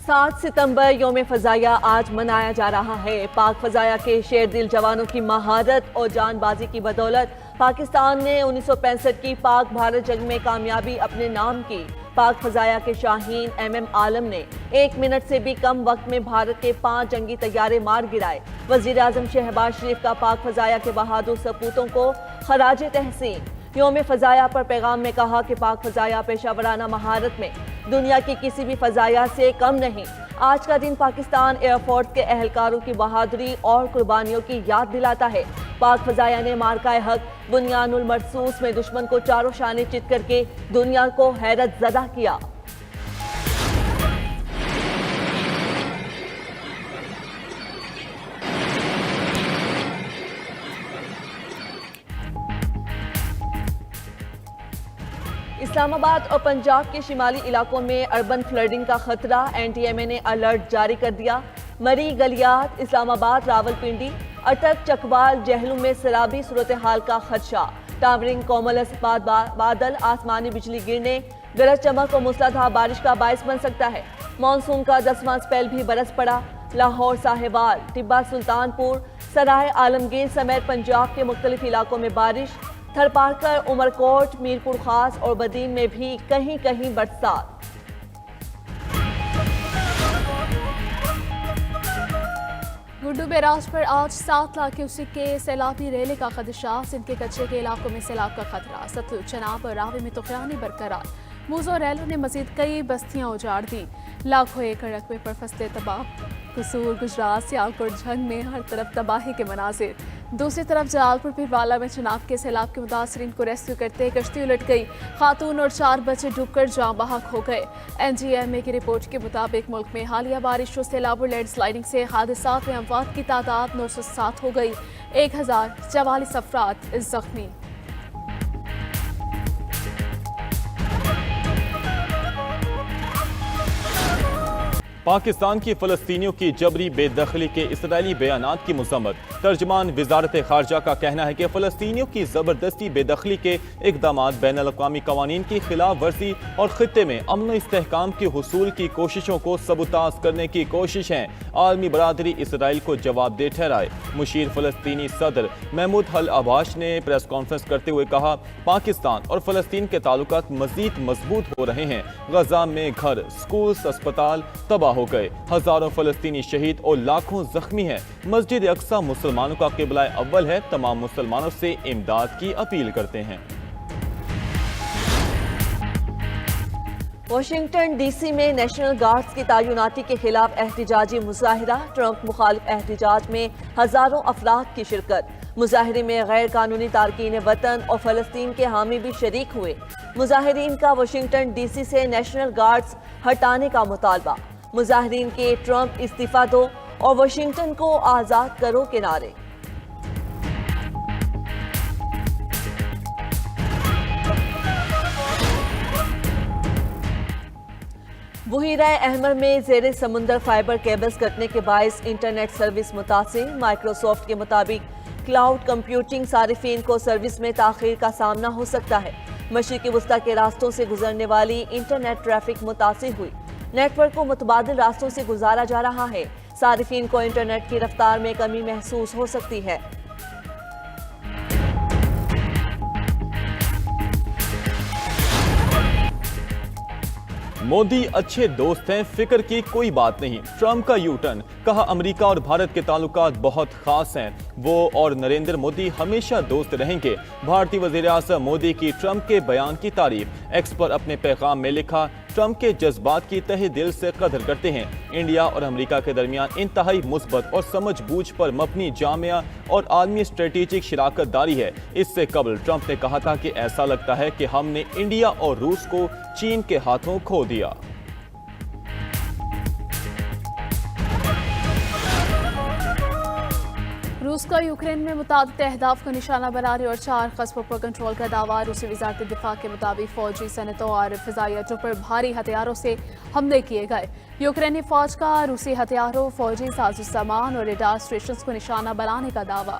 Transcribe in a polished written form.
7 ستمبر یوم فضائیہ آج منایا جا رہا ہے۔ پاک فضائیہ کے شیر دل جوانوں کی مہارت اور جان بازی کی بدولت پاکستان نے 1965 کی پاک بھارت جنگ میں کامیابی اپنے نام کی۔ پاک فضائیہ کے شاہین ایم عالم نے 1 منٹ سے بھی کم وقت میں بھارت کے 5 جنگی طیارے مار گرائے۔ وزیر اعظم شہباز شریف کا پاک فضائیہ کے بہادر سپوتوں کو خراج تحسین۔ یوم فضائیہ پر پیغام میں کہا کہ پاک فضائیہ پیشہ ورانہ مہارت میں دنیا کی کسی بھی فضائیہ سے کم نہیں۔ آج کا دن پاکستان ایئر فورس کے اہلکاروں کی بہادری اور قربانیوں کی یاد دلاتا ہے۔ پاک فضائیہ نے مارکہ حق بنیان المرصوص میں دشمن کو چاروں شانے چت کر کے دنیا کو حیرت زدہ کیا۔ اسلام آباد اور پنجاب کے شمالی علاقوں میں اربن فلڈنگ کا خطرہ، این ٹی ایم اے نے الرٹ جاری کر دیا۔ مری، گلیات، اسلام آباد، راول پنڈی، اٹک، چکوال، جہلم میں سیلابی صورتحال کا خدشہ۔ ٹاورنگ کومولس بادل آسمانی بجلی گرنے، گرج چمک اور موسلادھار بارش کا باعث بن سکتا ہے۔ مانسون کا 10واں سپیل بھی برس پڑا۔ لاہور، ساہیوال، ٹبہ سلطانپور، سرائے عالمگیر سمیت پنجاب کے مختلف علاقوں میں بارش۔ تھرپارکر، عمرکوٹ، میرپور خاص اور بدین میں بھی کہیں کہیں برسات۔ گڈو بیراج پر آج 7 لاکھ کیوسک کے سیلابی ریلے کا خدشہ۔ سندھ کے کچرے کے علاقوں میں سیلاب کا خطرہ۔ ستلج، چناب اور راوی میں طغیانی برقرار۔ موزوں ریلوں نے مزید کئی بستیاں اجاڑ دیں۔ لاکھوں ایکڑ رقبے پر فصلیں تباہ۔ قصور، گجرات، سیالکوٹ، جھنگ میں ہر طرف تباہی کے مناظر۔ دوسری طرف جلال پور پیروالا میں چناب کے سیلاب کے متاثرین کو ریسکیو کرتے کشتی الٹ گئی۔ خاتون اور 4 بچے ڈوب کر جاں بحق ہو گئے۔ این ڈی ایم اے کی رپورٹ کے مطابق ملک میں حالیہ بارش و سیلاب اور لینڈ سلائڈنگ سے حادثات میں اموات کی تعداد 907 ہو گئی۔ 1044 افراد زخمی۔ پاکستان کی فلسطینیوں کی جبری بے دخلی کے اسرائیلی بیانات کی مذمت۔ ترجمان وزارت خارجہ کا کہنا ہے کہ فلسطینیوں کی زبردستی بے دخلی کے اقدامات بین الاقوامی قوانین کی خلاف ورزی اور خطے میں امن و استحکام کے حصول کی کوششوں کو سبوتاژ کرنے کی کوشش ہیں۔ عالمی برادری اسرائیل کو جواب دہ ٹھہرائے۔ مشیر فلسطینی صدر محمود العباس نے پریس کانفرنس کرتے ہوئے کہا، پاکستان اور فلسطین کے تعلقات مزید مضبوط ہو رہے ہیں۔ غزہ میں گھر، سکولز، اسپتال تباہ ہو گئے، ہزاروں فلسطینی شہید اور لاکھوں زخمی ہیں۔ مسجد اقصی مسلمانوں کا قبلہ اول ہے، تمام مسلمانوں سے امداد کی اپیل کرتے ہیں۔ واشنگٹن ڈی سی میں نیشنل گارڈز کی تعیناتی کے خلاف احتجاجی مظاہرہ۔ ٹرمپ مخالف احتجاج میں ہزاروں افراد کی شرکت۔ مظاہرے میں غیر قانونی تارکین وطن اور فلسطین کے حامی بھی شریک ہوئے۔ مظاہرین کا واشنگٹن ڈی سی سے نیشنل گارڈز ہٹانے کا مطالبہ۔ مظاہرین کے ٹرمپ استعفیٰ دو اور واشنگٹن کو آزاد کرو کے نعرے۔ بحیرہ احمر میں زیر سمندر فائبر کیبلز کٹنے کے باعث انٹرنیٹ سروس متاثر۔ مائیکروسافٹ کے مطابق کلاؤڈ کمپیوٹنگ صارفین کو سروس میں تاخیر کا سامنا ہو سکتا ہے۔ مشرقی وسطی کے راستوں سے گزرنے والی انٹرنیٹ ٹریفک متاثر ہوئی۔ نیٹ ورک کو متبادل راستوں سے گزارا جا رہا ہے۔ صارفین کو انٹرنیٹ کی رفتار میں کمی محسوس ہو سکتی ہے۔ مودی اچھے دوست ہیں، فکر کی کوئی بات نہیں۔ ٹرمپ کا یو ٹرن، کہا امریکہ اور بھارت کے تعلقات بہت خاص ہیں، وہ اور نریندر مودی ہمیشہ دوست رہیں گے۔ بھارتی وزیر اعظم مودی کی ٹرمپ کے بیان کی تعریف۔ ایکس پر اپنے پیغام میں لکھا، ٹرمپ کے جذبات کی تہہ دل سے قدر کرتے ہیں۔ انڈیا اور امریکہ کے درمیان انتہائی مثبت اور سمجھ بوجھ پر مبنی جامع اور عالمی اسٹریٹجک شراکت داری ہے۔ اس سے قبل ٹرمپ نے کہا تھا کہ ایسا لگتا ہے کہ ہم نے انڈیا اور روس کو چین کے ہاتھوں کھو دیا۔ روس کا یوکرین میں متعدد اہداف کو نشانہ بنانے اور 4 قصبوں پر کنٹرول کا دعویٰ۔ روسی وزارت دفاع کے مطابق فوجی صنعتوں اور فضائی اڈوں پر بھاری ہتھیاروں سے حملے کیے گئے۔ یوکرینی فوج کا روسی ہتھیاروں، فوجی ساز و سامان اور ریڈار اسٹیشنز کو نشانہ بنانے کا دعویٰ۔